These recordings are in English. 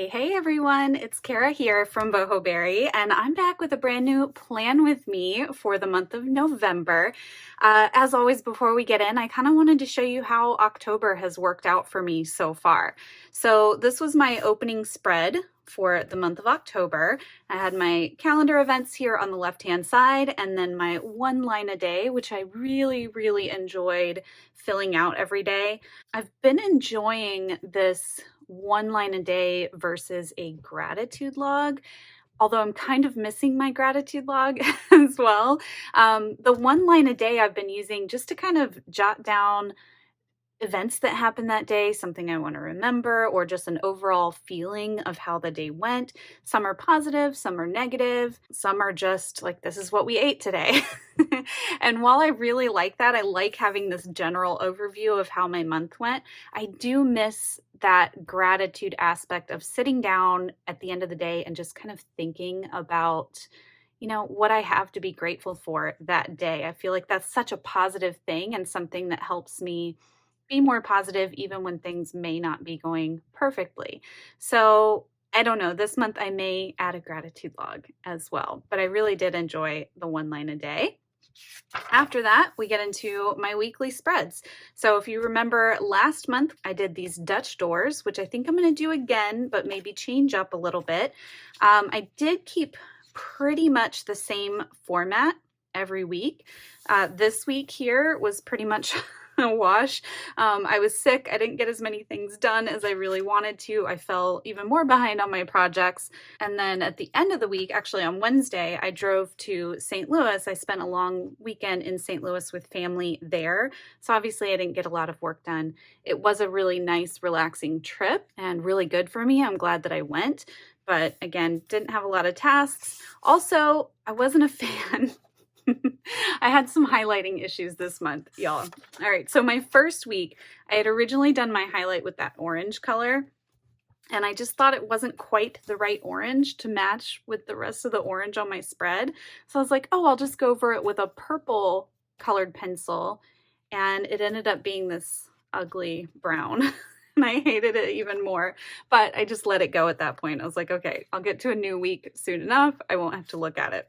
Hey everyone, it's Kara here from Boho, and I'm back with a brand new plan with me for the month of November. As always, before we get in, I kind of wanted to show you how October has worked out for me so far. So this was my opening spread for the month of October. I had my calendar events here on the left-hand side, and then my one line a day, which I really enjoyed filling out every day. I've been enjoying this one line a day versus a gratitude log, although I'm kind of missing my gratitude log as well. The one line a day I've been using just to kind of jot down events that happened that day, something I want to remember, or just an overall feeling of how the day went. Some are positive, some are negative, some are just like, this is what we ate today. And while I really like that, I like having this general overview of how my month went, I do miss that gratitude aspect of sitting down at the end of the day and just kind of thinking about what I have to be grateful for that day. I feel like that's such a positive thing and something that helps me be more positive even when things may not be going perfectly. So I don't know, this month I may add a gratitude log as well, but I really did enjoy the one line a day. After that, we get into my weekly spreads. So if you remember last month, I did these Dutch doors, which I think I'm going to do again, but maybe change up a little bit. I did keep pretty much the same format every week. This week here was pretty much a wash. I was sick. I didn't get as many things done as I really wanted to. I fell even more behind on my projects. And then at the end of the week, actually on Wednesday, I drove to St. Louis. I spent a long weekend in St. Louis with family there. So obviously I didn't get a lot of work done. It was a really nice, relaxing trip and really good for me. I'm glad that I went. But again, didn't have a lot of tasks. Also, I wasn't a fan. I had some highlighting issues this month, y'all. All right, so my first week, I had originally done my highlight with that orange color, and I just thought it wasn't quite the right orange to match with the rest of the orange on my spread. So I was like, oh, I'll just go over it with a purple colored pencil, and it ended up being this ugly brown. And I hated it even more, but I just let it go at that point. I was like, okay, I'll get to a new week soon enough. I won't have to look at it.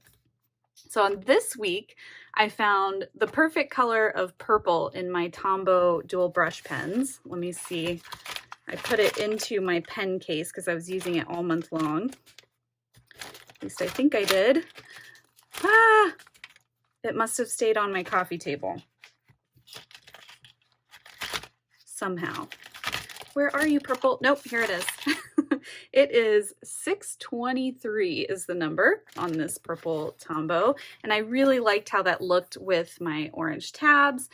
So on this week, I found the perfect color of purple in my Tombow dual brush pens. Let me see. I put it into my pen case because I was using it all month long. At least I think I did. It must have stayed on my coffee table somehow. Where are you, purple? Nope, here it is. It is 623 is the number on this purple Tombow. And I really liked how that looked with my orange tabs.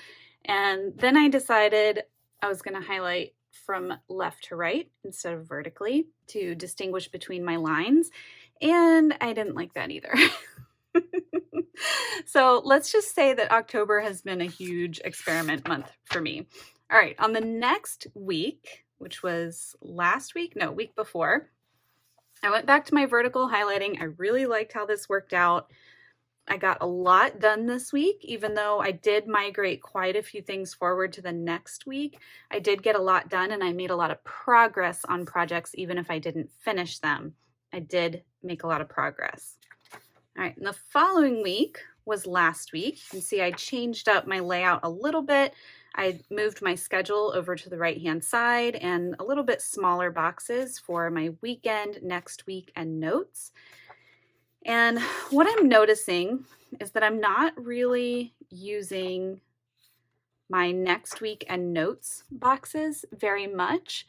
And then I decided I was going to highlight from left to right instead of vertically to distinguish between my lines. And I didn't like that either. So let's just say that October has been a huge experiment month for me. All right, on the next week, which was last week, no, week before, I went back to my vertical highlighting. I really liked how this worked out. I got a lot done this week, even though I did migrate quite a few things forward to the next week. I did get a lot done and I made a lot of progress on projects, even if I didn't finish them. I did make a lot of progress. All right, and the following week was last week. You can see I changed up my layout a little bit. I moved my schedule over to the right-hand side and a little bit smaller boxes for my weekend, next week, and notes. And what I'm noticing is that I'm not really using my next week and notes boxes very much,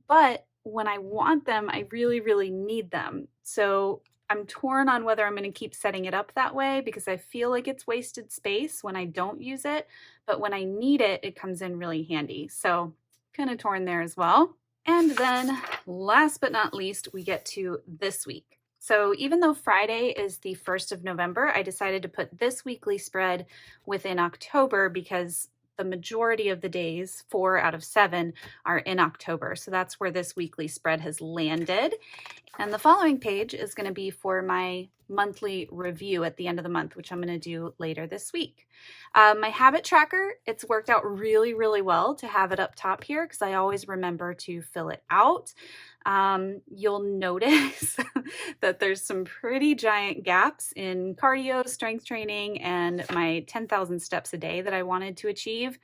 but when I want them, I really need them. So I'm torn on whether I'm going to keep setting it up that way because I feel like it's wasted space when I don't use it, but when I need it, it comes in really handy. So kind of torn there as well. And then last but not least, we get to this week. So even though Friday is the 1st of November, I decided to put this weekly spread within October because the majority of the days, 4 out of 7, are in October. So that's where this weekly spread has landed. And the following page is going to be for my monthly review at the end of the month, which I'm going to do later this week. My habit tracker, it's worked out really, really well to have it up top here because I always remember to fill it out. You'll notice that there's some pretty giant gaps in cardio, strength training, and my 10,000 steps a day that I wanted to achieve.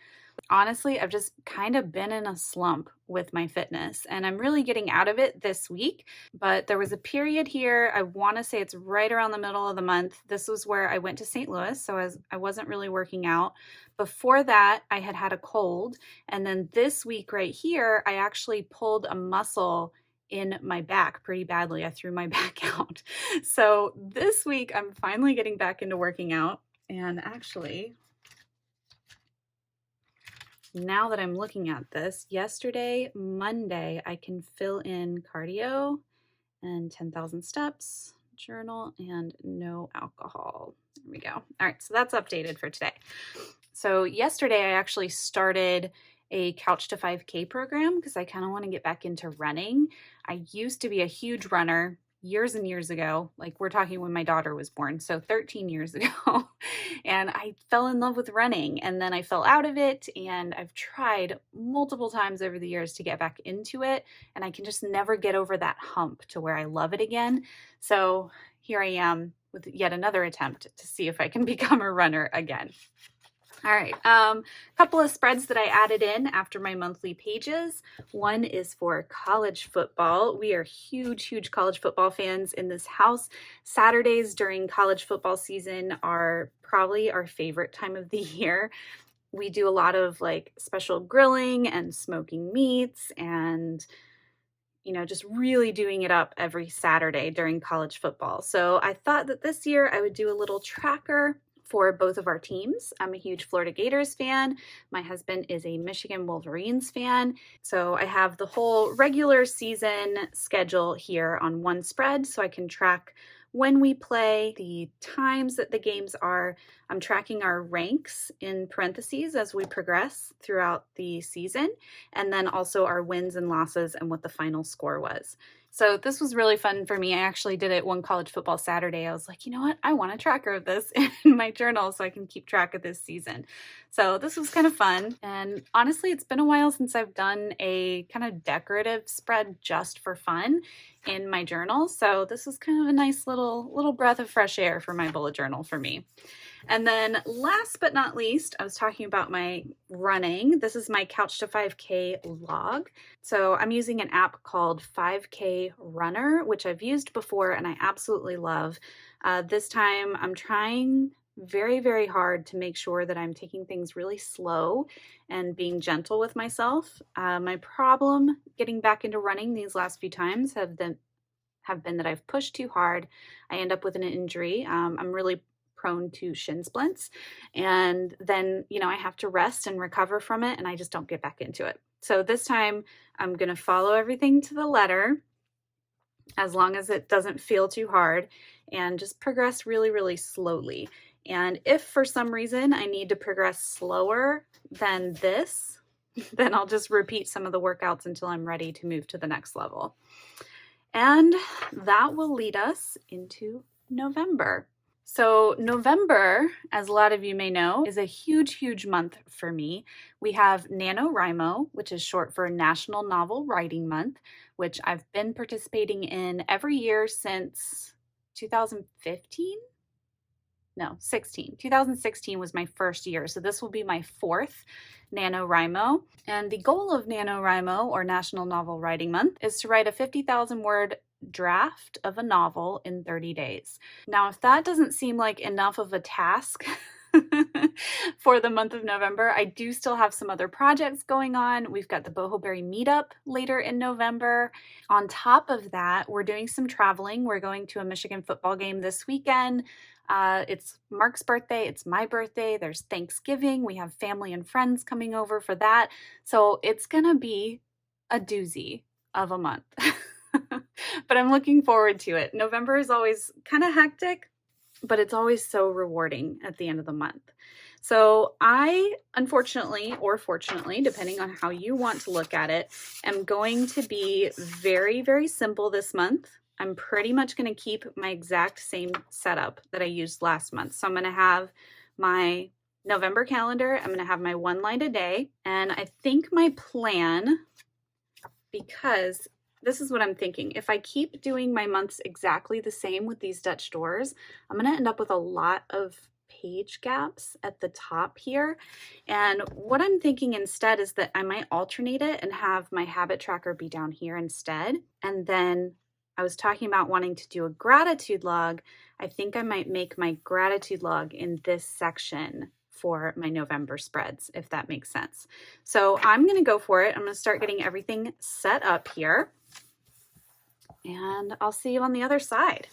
Honestly, I've just kind of been in a slump with my fitness, and I'm really getting out of it this week. But there was a period here, I want to say it's right around the middle of the month. This was where I went to St. Louis, so I wasn't really working out. Before that, I had a cold, and then this week right here, I actually pulled a muscle in my back pretty badly. I threw my back out. So this week, I'm finally getting back into working out, and actually, now that I'm looking at this, yesterday, Monday, I can fill in cardio and 10,000 steps, journal, and no alcohol. There we go. All right, so that's updated for today. So yesterday, I actually started a Couch to 5K program because I kind of want to get back into running. I used to be a huge runner years and years ago, like we're talking when my daughter was born, so 13 years ago. And I fell in love with running, and then I fell out of it, and I've tried multiple times over the years to get back into it, and I can just never get over that hump to where I love it again. So here I am with yet another attempt to see if I can become a runner again. All right, couple of spreads that I added in after my monthly pages. One is for college football. We are huge college football fans in this house. Saturdays during college football season are probably our favorite time of the year. We do a lot of like special grilling and smoking meats and just really doing it up every Saturday during college football. So I thought that this year I would do a little tracker for both of our teams. I'm a huge Florida Gators fan. My husband is a Michigan Wolverines fan. So I have the whole regular season schedule here on one spread so I can track when we play, the times that the games are. I'm tracking our ranks in parentheses as we progress throughout the season, and then also our wins and losses and what the final score was. So this was really fun for me. I actually did it one college football Saturday. I was like, you know what? I want a tracker of this in my journal so I can keep track of this season. So this was kind of fun. And honestly, it's been a while since I've done a kind of decorative spread just for fun in my journal. So this was kind of a nice little breath of fresh air for my bullet journal for me. And then last but not least, I was talking about my running. This is my Couch to 5K log. So I'm using an app called 5K Runner, which I've used before and I absolutely love. This time I'm trying very hard to make sure that I'm taking things really slow and being gentle with myself. My problem getting back into running these last few times have been that I've pushed too hard. I end up with an injury. I'm really prone to shin splints, and then I have to rest and recover from it, and I just don't get back into it. So this time I'm going to follow everything to the letter as long as it doesn't feel too hard and just progress really slowly. And if for some reason I need to progress slower than this, then I'll just repeat some of the workouts until I'm ready to move to the next level. And that will lead us into November. So November, as a lot of you may know, is a huge month for me. We have Nanowrimo, which is short for National Novel Writing Month, which I've been participating in every year since 2015? No, 16. 2016 was my first year, so this will be my fourth NaNoWriMo. And the goal of NaNoWriMo, or National Novel Writing Month, is to write a 50,000 word draft of a novel in 30 days. Now, if that doesn't seem like enough of a task for the month of November, I do still have some other projects going on. We've got the Boho meetup later in November. On top of that, we're doing some traveling. We're going to a Michigan football game this weekend. It's Mark's birthday. It's my birthday. There's Thanksgiving. We have family and friends coming over for that. So it's going to be a doozy of a month. But I'm looking forward to it. November is always kind of hectic, but it's always so rewarding at the end of the month. So I, unfortunately, or fortunately, depending on how you want to look at it, am going to be very simple this month. I'm pretty much going to keep my exact same setup that I used last month. So I'm going to have my November calendar. I'm going to have my one line a day. And I think my plan, because this is what I'm thinking, if I keep doing my months exactly the same with these Dutch doors, I'm going to end up with a lot of page gaps at the top here. And what I'm thinking instead is that I might alternate it and have my habit tracker be down here instead. And then I was talking about wanting to do a gratitude log. I think I might make my gratitude log in this section for my November spreads, if that makes sense. So I'm going to go for it. I'm going to start getting everything set up here, and I'll see you on the other side.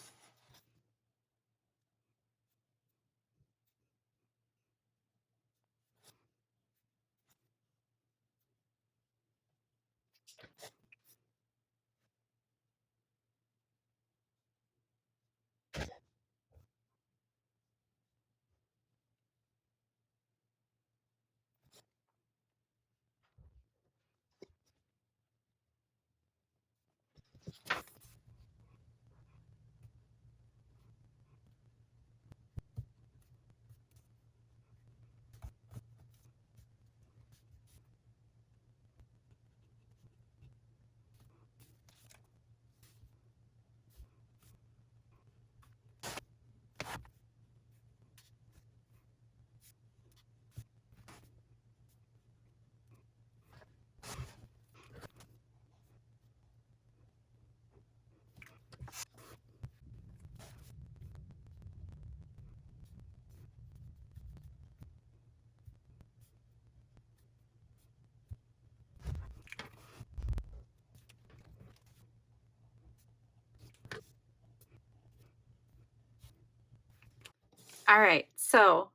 All right, so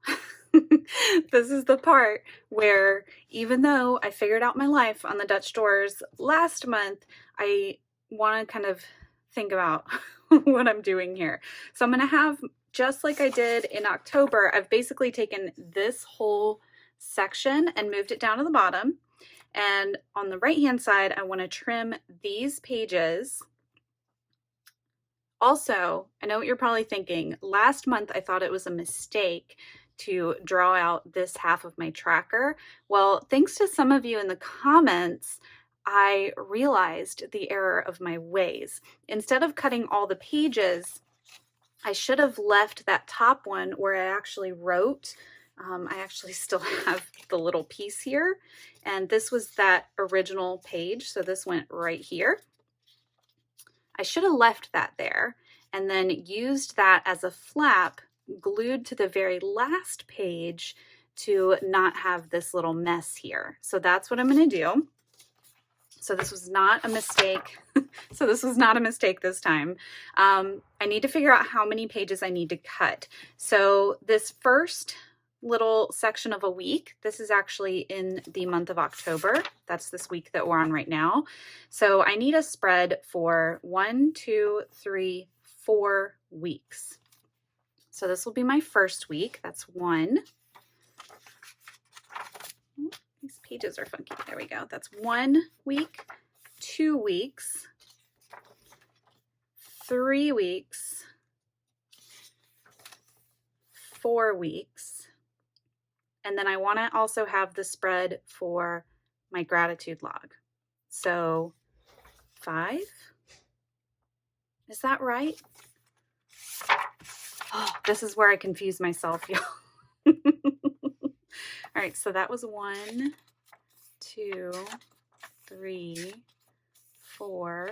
this is the part where even though I figured out my life on the Dutch doors last month, I want to kind of think about what I'm doing here. So I'm going to have, just like I did in October, I've basically taken this whole section and moved it down to the bottom. And on the right-hand side, I want to trim these pages. Also, I know what you're probably thinking. Last month, I thought it was a mistake to draw out this half of my tracker. Well, thanks to some of you in the comments, I realized the error of my ways. Instead of cutting all the pages, I should have left that top one where I actually wrote. I actually still have the little piece here, and this was that original page, so this went right here. I should have left that there and then used that as a flap glued to the very last page to not have this little mess here. So that's what I'm going to do. So this was not a mistake. So this was not a mistake this time. I need to figure out how many pages I need to cut. So this first little section of a week, this is actually in the month of October. That's this week that we're on right now. So I need a spread for 1, 2, 3, 4 weeks. So this will be my first week. That's 1. These pages are funky. There we go. That's 1 week, 2 weeks, 3 weeks, 4 weeks. And then I want to also have the spread for my gratitude log. So 5. Is that right? Oh, this is where I confuse myself, y'all. All right, so that was 1, 2, 3, 4,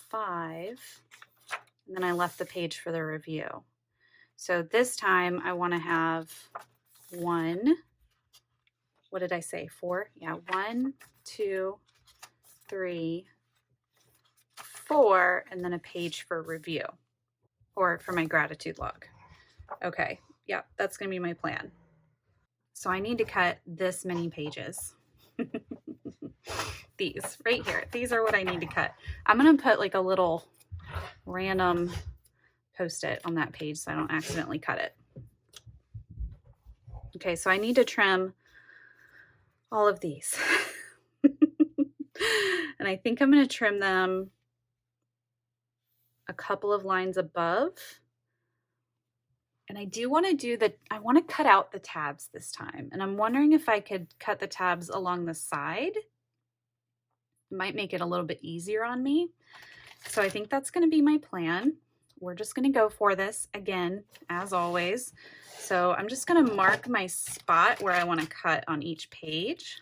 5. And then I left the page for the review. So this time I want to have 1, what did I say, 4? Yeah, 1, 2, 3, 4, and then a page for review or for my gratitude log. Okay, yeah, that's gonna be my plan. So I need to cut this many pages. These right here, these are what I need to cut. I'm gonna put like a little random post-it on that page so I don't accidentally cut it. Okay, so I need to trim all of these. And I think I'm going to trim them a couple of lines above. And I do want to I want to cut out the tabs this time. And I'm wondering if I could cut the tabs along the side. It might make it a little bit easier on me. So I think that's going to be my plan. We're just going to go for this again, as always. So I'm just going to mark my spot where I want to cut on each page.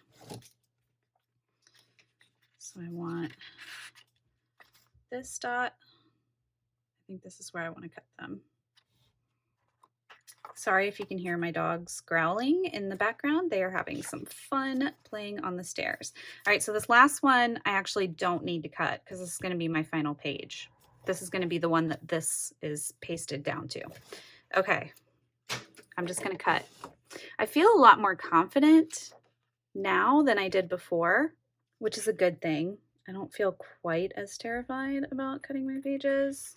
So I want this dot. I think this is where I want to cut them. Sorry if you can hear my dogs growling in the background. They are having some fun playing on the stairs. All right, so this last one I actually don't need to cut because this is going to be my final page. This is going to be the one that this is pasted down to. Okay, I'm just going to cut. I feel a lot more confident now than I did before, which is a good thing. I don't feel quite as terrified about cutting my pages.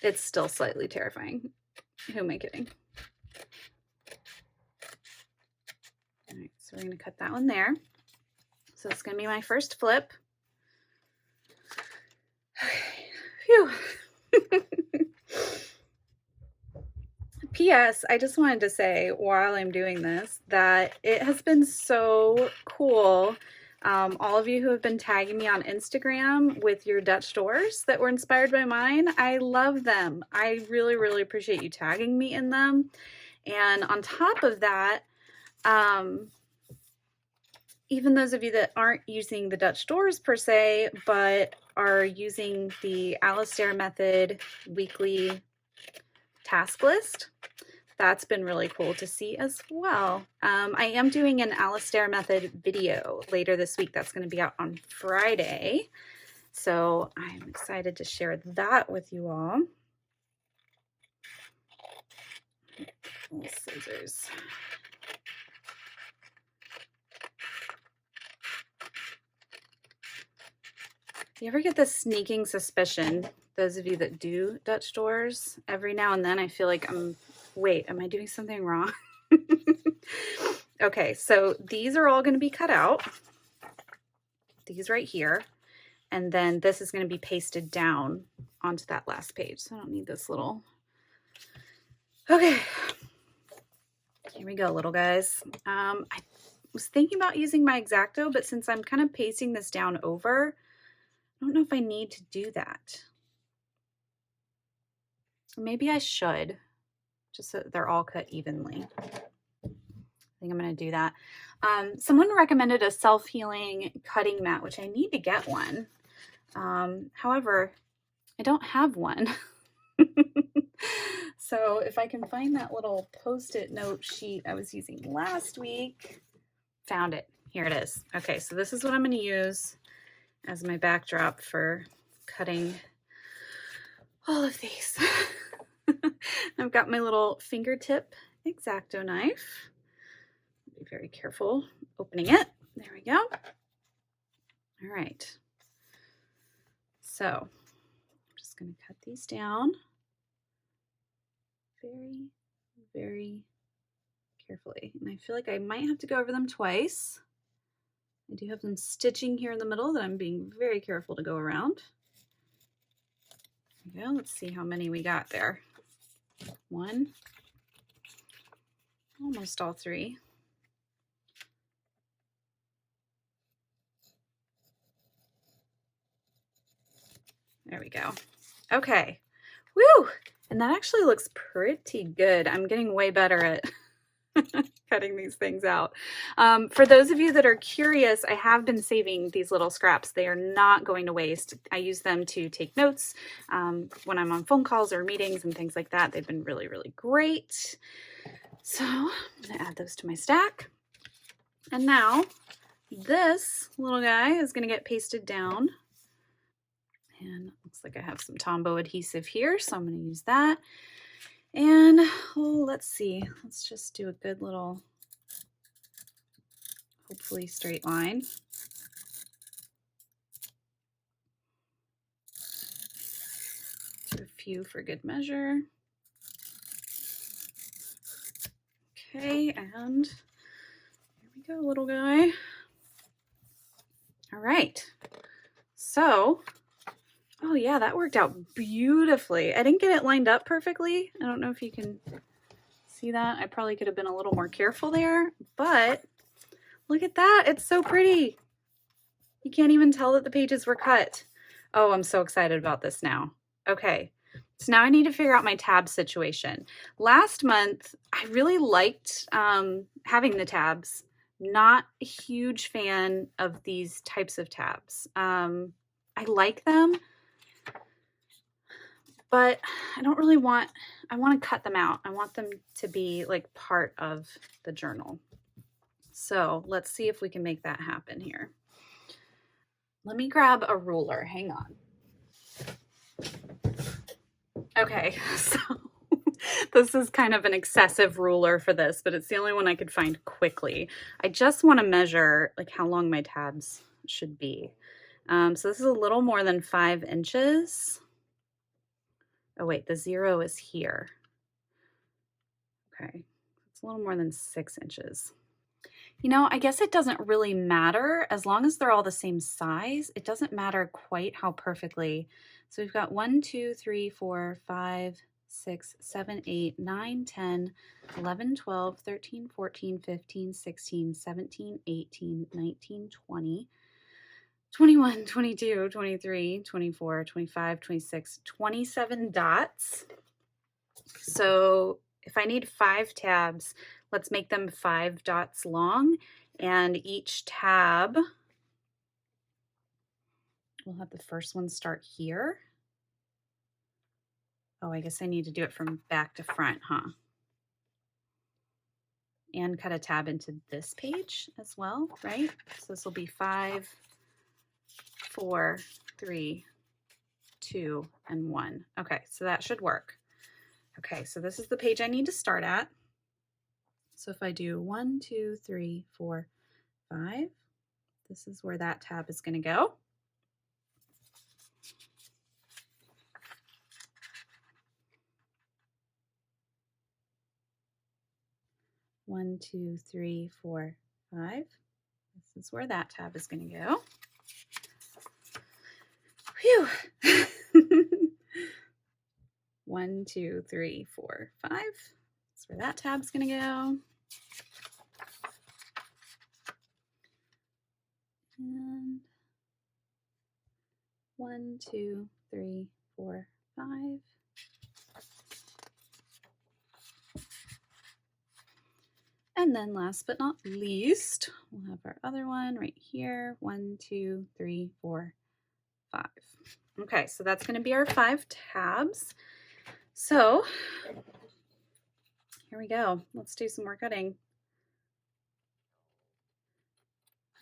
It's still slightly terrifying. Who am I kidding? All right, so we're going to cut that one there. So it's going to be my first flip. Okay. Phew. P.S. I just wanted to say while I'm doing this that it has been so cool. All of you who have been tagging me on Instagram with your Dutch doors that were inspired by mine, I love them. I really, really appreciate you tagging me in them. And on top of that, even those of you that aren't using the Dutch doors per se, but are using the Alastair Method weekly task list, that's been really cool to see as well. I am doing an Alastair Method video later this week. That's going to be out on Friday. So I'm excited to share that with you all. Little scissors. Do you ever get this sneaking suspicion, those of you that do Dutch doors, every now and then I feel like wait, am I doing something wrong? Okay, so these are all going to be cut out. These right here. And then this is going to be pasted down onto that last page. So I don't need this little. Okay. Here we go, little guys. I was thinking about using my X-Acto, but since I'm kind of pasting this down over, I don't know if I need to do that. Or maybe I should, just so that they're all cut evenly. I think I'm going to do that. Someone recommended a self-healing cutting mat, which I need to get one. However, I don't have one. So if I can find that little Post-it note sheet I was using last week, found it. Here it is. Okay, so this is what I'm going to use as my backdrop for cutting all of these. I've got my little fingertip X-Acto knife. Be very careful opening it. There we go. All right. So I'm just going to cut these down very, very carefully. And I feel like I might have to go over them twice. I do have some stitching here in the middle that I'm being very careful to go around. There we go. Let's see how many we got there. One, almost all three. There we go. Okay. Woo! And that actually looks pretty good. I'm getting way better at cutting these things out. For those of you that are curious, I have been saving these little scraps. They are not going to waste. I use them to take notes when I'm on phone calls or meetings and things like that. They've been really, really great. So I'm going to add those to my stack. And now this little guy is going to get pasted down. And looks like I have some Tombow adhesive here, so I'm going to use that. And let's see. Let's just do a good little, hopefully straight line. Do a few for good measure. Okay, and we go, little guy. All right. So, oh yeah, that worked out beautifully. I didn't get it lined up perfectly. I don't know if you can see that. I probably could have been a little more careful there, but look at that. It's so pretty. You can't even tell that the pages were cut. Oh, I'm so excited about this now. Okay, so now I need to figure out my tab situation. Last month, I really liked having the tabs. Not a huge fan of these types of tabs. I like them, but I don't really want, I want to cut them out. I want them to be like part of the journal. So let's see if we can make that happen here. Let me grab a ruler, hang on. Okay, so this is kind of an excessive ruler for this, but it's the only one I could find quickly. I just want to measure like how long my tabs should be. So this is a little more than 5 inches. Oh wait, the 0 is here. Okay, it's a little more than 6 inches. You know, I guess it doesn't really matter as long as they're all the same size. It doesn't matter quite how perfectly. So we've got 1, 2, 3, 4, 5, 6, 7, 8, 9, 10, 11, 12, 13, 14, 15, 16, 17, 18, 19, 20, 21, 22, 23, 24, 25, 26, 27 dots. So if I need 5 tabs, let's make them 5 dots long, and each tab, we'll have the first one start here. Oh, I guess I need to do it from back to front, huh? And cut a tab into this page as well, right? So this will be 5, 4, 3, 2, and 1. Okay, so that should work. Okay, so this is the page I need to start at. So if I do 1, 2, 3, 4, 5, this is where that tab is going to go. One, 2, 3, 4, 5. This is where that tab is going to go. Phew. 1, 2, 3, 4, 5. That's where that tab's going to go. And 1, 2, 3, 4, 5. And then last but not least, we'll have our other one right here. 1, 2, 3, 4, 5. Okay, so that's going to be our 5 tabs. So here we go. Let's do some more cutting.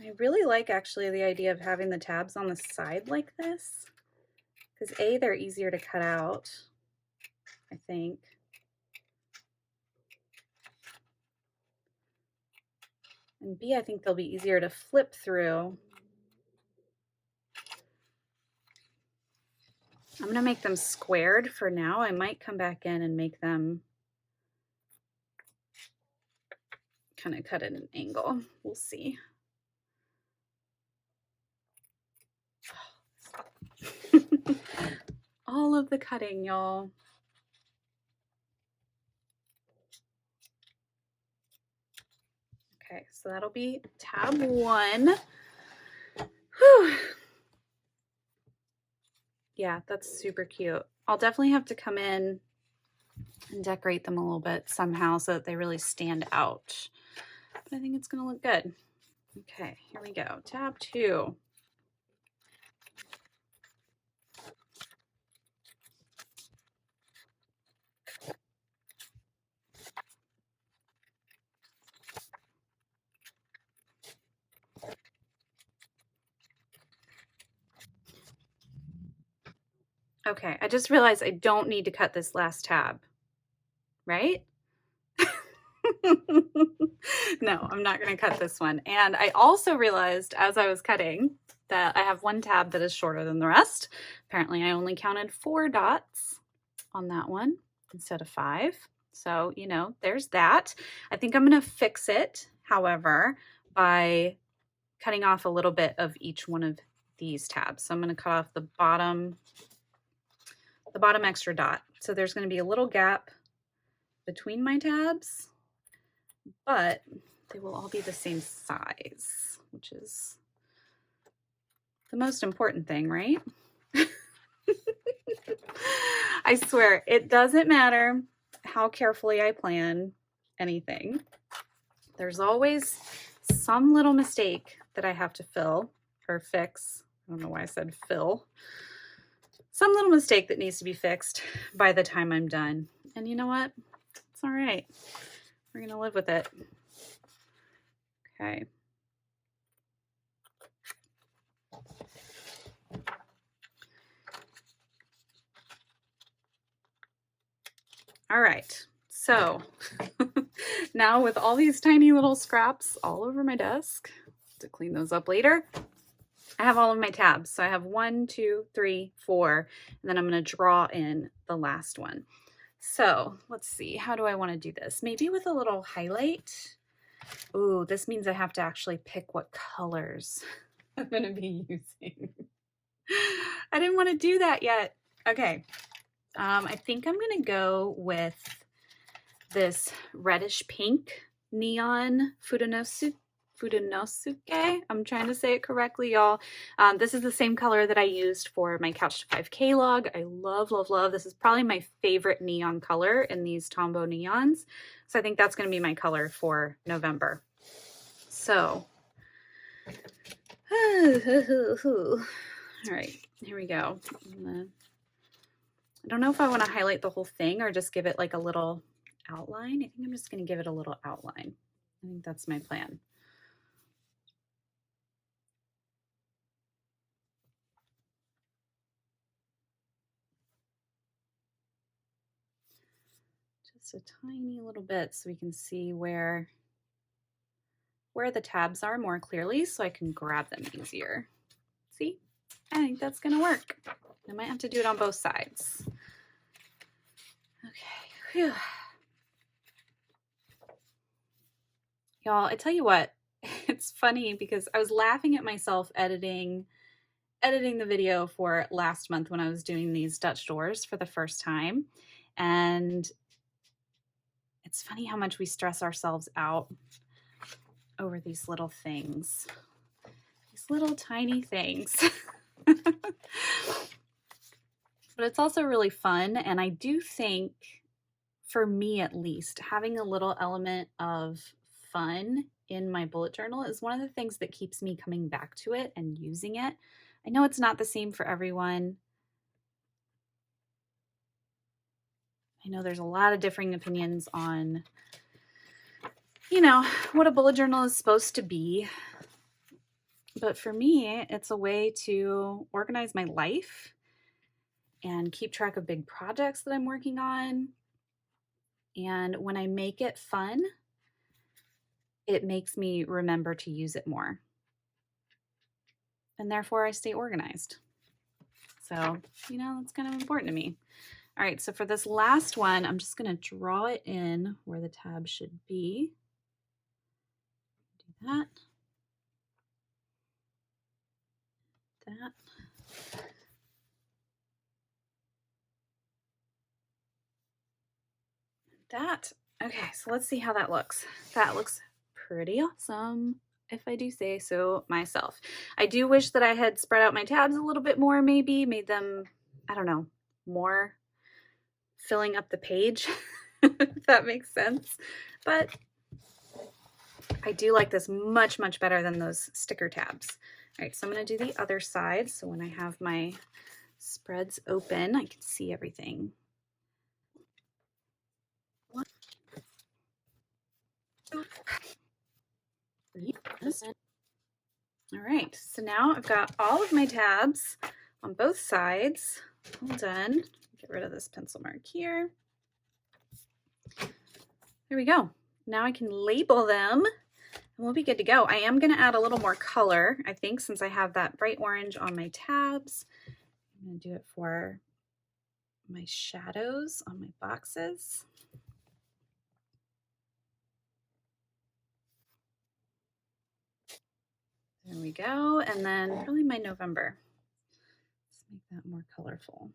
I really like actually the idea of having the tabs on the side like this, because A, they're easier to cut out, I think. And B, I think they'll be easier to flip through. I'm going to make them squared for now. I might come back in and make them kind of cut at an angle. We'll see. All of the cutting, y'all. Okay, so that'll be tab 1. Whew. Yeah, that's super cute. I'll definitely have to come in and decorate them a little bit somehow so that they really stand out. But I think it's going to look good. Okay, here we go. Tab 2. Okay, I just realized I don't need to cut this last tab, right? No, I'm not going to cut this one. And I also realized as I was cutting that I have one tab that is shorter than the rest. Apparently I only counted 4 dots on that one instead of 5. So, you know, there's that. I think I'm going to fix it, however, by cutting off a little bit of each one of these tabs. So I'm going to cut off the bottom extra dot. So there's going to be a little gap between my tabs, but they will all be the same size, which is the most important thing, right? I swear, it doesn't matter how carefully I plan anything. There's always some little mistake that I have to fill or fix. I don't know why I said fill. Some little mistake that needs to be fixed by the time I'm done. And you know what? It's all right. We're going to live with it. Okay. All right. So now with all these tiny little scraps all over my desk, to clean those up later, I have all of my tabs. So I have 1, 2, 3, 4, and then I'm going to draw in the last one. So let's see, how do I want to do this? Maybe with a little highlight. Ooh, this means I have to actually pick what colors I'm going to be using. I didn't want to do that yet. Okay. I think I'm going to go with this reddish pink neon Fudonosuke. I'm trying to say it correctly, y'all. This is the same color that I used for my Couch to 5K log. I love, love, love. This is probably my favorite neon color in these Tombow neons. So I think that's going to be my color for November. So, all right, here we go. I don't know if I want to highlight the whole thing or just give it like a little outline. I think I'm just going to give it a little outline. I think that's my plan. Just a tiny little bit so we can see where the tabs are more clearly so I can grab them easier. See? I think that's going to work. I might have to do it on both sides. Okay. Whew. Y'all, I tell you what, it's funny because I was laughing at myself editing the video for last month when I was doing these Dutch doors for the first time. And it's funny how much we stress ourselves out over these little things, these little tiny things. But it's also really fun. And I do think, for me at least, having a little element of fun in my bullet journal is one of the things that keeps me coming back to it and using it. I know it's not the same for everyone. I know there's a lot of differing opinions on, you know, what a bullet journal is supposed to be. But for me, it's a way to organize my life and keep track of big projects that I'm working on. And when I make it fun, it makes me remember to use it more. And therefore I stay organized. So, you know, that's kind of important to me. All right, so for this last one, I'm just going to draw it in where the tab should be. Do that. That. Okay, so let's see how that looks. That looks pretty awesome, if I do say so myself. I do wish that I had spread out my tabs a little bit more, maybe made them, I don't know, more filling up the page, if that makes sense. But I do like this much, much better than those sticker tabs. All right, so I'm going to do the other side. So when I have my spreads open, I can see everything. All right, so now I've got all of my tabs on both sides all done. Get rid of this pencil mark here. There we go. Now I can label them and we'll be good to go. I am going to add a little more color, I think, since I have that bright orange on my tabs. I'm going to do it for my shadows on my boxes. There we go. And then probably my November. Let's make that more colorful.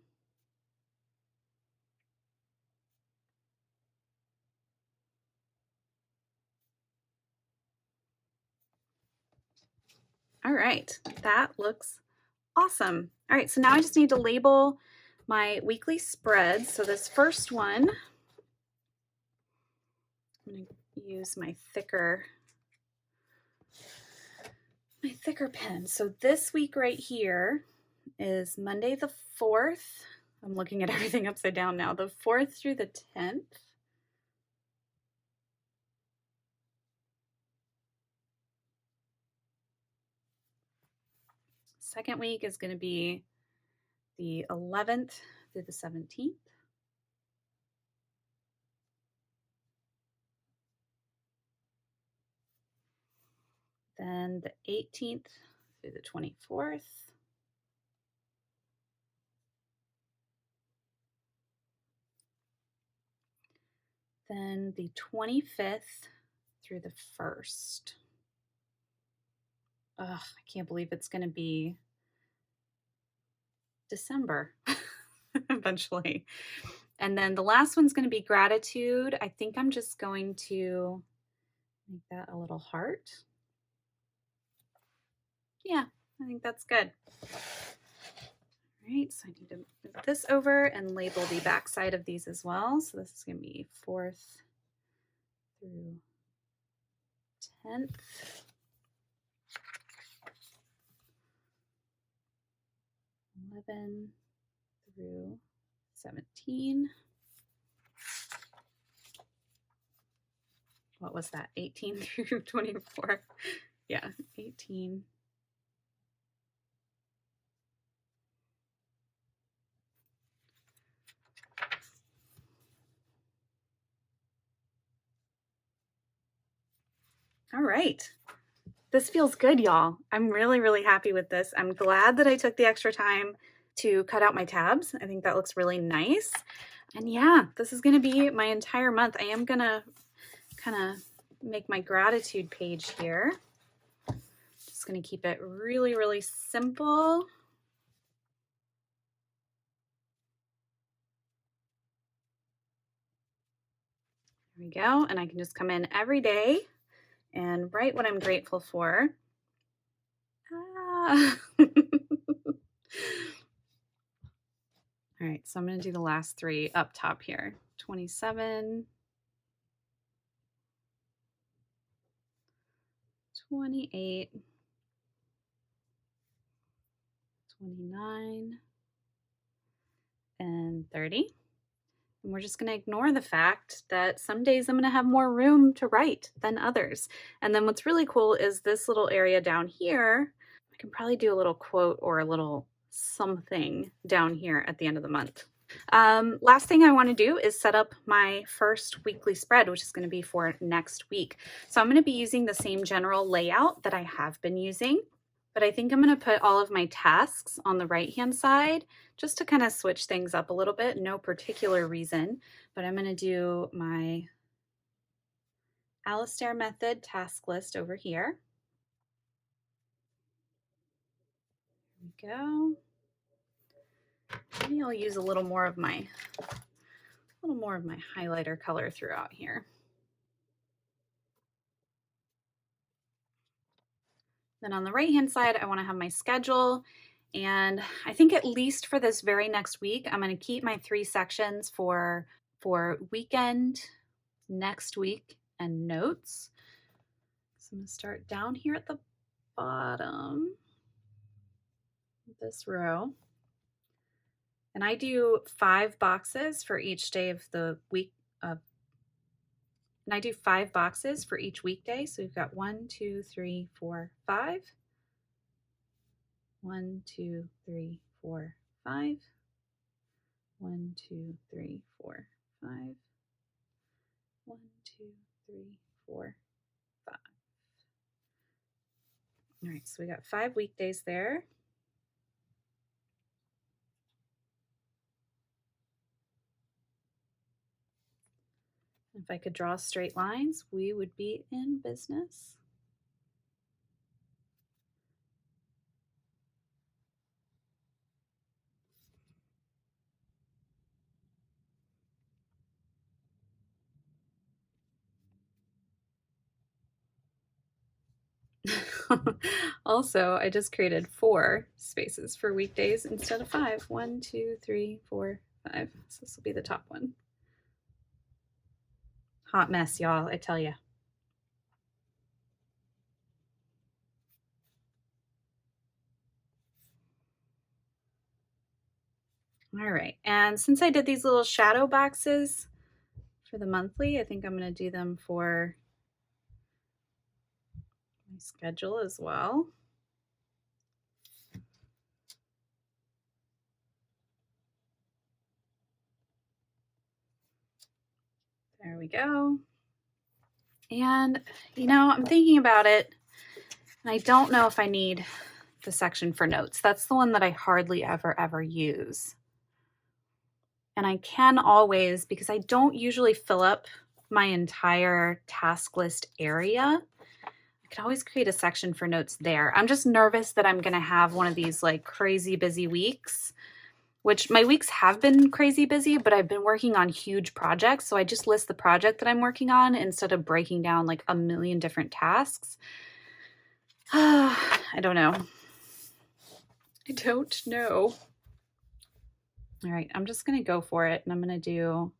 All right, that looks awesome. All right, so now I just need to label my weekly spreads. So this first one, I'm going to use my thicker pen. So this week right here is Monday the 4th. I'm looking at everything upside down now. The 4th through the 10th. Second week is going to be the 11th through the 17th. Then the 18th through the 24th. Then the 25th through the 1st. Ugh, I can't believe it's going to be December eventually. And then the last one's going to be gratitude. I think I'm just going to make that a little heart. Yeah, I think that's good. All right, so I need to move this over and label the back side of these as well. So this is going to be 4th through 10th. 11 through 17. What was that? 18 through 24. Yeah, 18. All right. This feels good, y'all. I'm really, really happy with this. I'm glad that I took the extra time to cut out my tabs. I think that looks really nice. And yeah, this is going to be my entire month. I am going to kind of make my gratitude page here. Just going to keep it really, really simple. There we go. And I can just come in every day and write what I'm grateful for. Ah. All right, so I'm going to do the last 3 up top here. 27, 28, 29, and 30. And we're just going to ignore the fact that some days I'm going to have more room to write than others. And then what's really cool is this little area down here. I can probably do a little quote or a little something down here at the end of the month. Last thing I want to do is set up my first weekly spread, which is going to be for next week. So I'm going to be using the same general layout that I have been using, but I think I'm going to put all of my tasks on the right-hand side just to kind of switch things up a little bit. No particular reason, but I'm going to do my Alastair Method task list over here. There we go. Maybe I'll use a little more of my highlighter color throughout here. Then on the right-hand side, I want to have my schedule. And I think at least for this very next week, I'm going to keep my 3 sections for weekend, next week, and notes. So I'm going to start down here at the bottom of this row. And I do 5 boxes for each day of the week. And I do 5 boxes for each weekday. So we've got 1, 2, 3, 4, 5. 1, 2, 3, 4, 5. 1, 2, 3, 4, 5. 1, 2, 3, 4, 5. All right, so we got 5 weekdays there. If I could draw straight lines, we would be in business. Also, I just created 4 spaces for weekdays instead of 5. 1, 2, 3, 4, 5. So this will be the top one. Hot mess, y'all, I tell you. All right, and since I did these little shadow boxes for the monthly, I think I'm going to do them for my schedule as well. There we go. And, you know, I'm thinking about it, and I don't know if I need the section for notes. That's the one that I hardly ever use. And I can always, because I don't usually fill up my entire task list area, I could always create a section for notes there. I'm just nervous that I'm going to have one of these like crazy busy weeks, which my weeks have been crazy busy, but I've been working on huge projects. So I just list the project that I'm working on instead of breaking down like a million different tasks. I don't know. I don't know. All right, I'm just going to go for it, and I'm going to do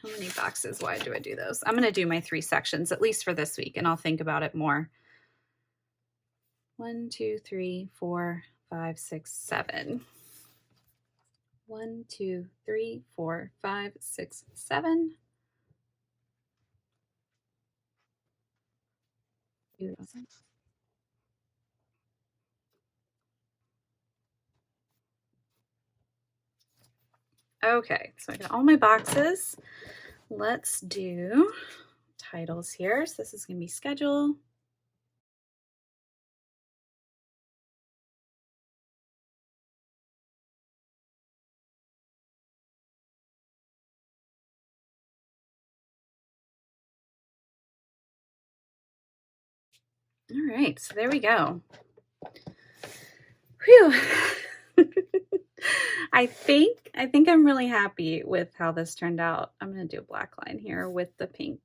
how many boxes wide do I do those? I'm going to do my 3 sections, at least for this week, and I'll think about it more. 1, 2, 3, 4, 5, 6, 7. 1, 2, 3, 4, 5, 6, 7. Okay, so I got all my boxes. Let's do titles here. So this is going to be schedule. All right, so there we go. Whew. I think I'm really happy with how this turned out. I'm going to do a black line here with the pink.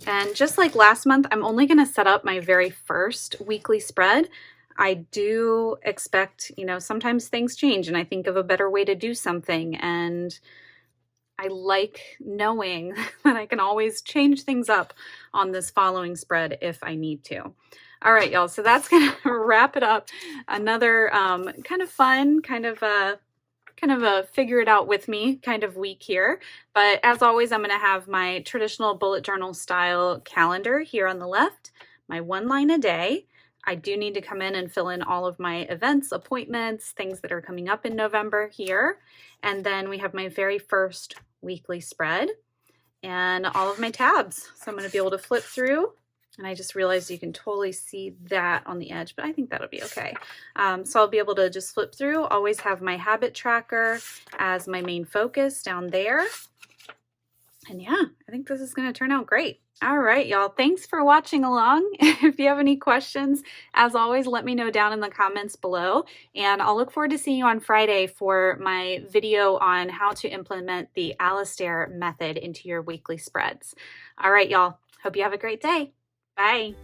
And just like last month, I'm only going to set up my very first weekly spread. I do expect, you know, sometimes things change and I think of a better way to do something. And I like knowing that I can always change things up on this following spread if I need to. All right, y'all. So that's going to wrap it up. Another kind of fun, kind of a figure it out with me kind of week here. But as always, I'm going to have my traditional bullet journal style calendar here on the left, my 1 line a day. I do need to come in and fill in all of my events, appointments, things that are coming up in November here. And then we have my very first weekly spread and all of my tabs. So I'm going to be able to flip through. And I just realized you can totally see that on the edge, but I think that'll be okay. So I'll be able to just flip through, always have my habit tracker as my main focus down there. And yeah, I think this is going to turn out great. All right, y'all. Thanks for watching along. If you have any questions, as always, let me know down in the comments below. And I'll look forward to seeing you on Friday for my video on how to implement the Alastair method into your weekly spreads. All right, y'all. Hope you have a great day. Bye.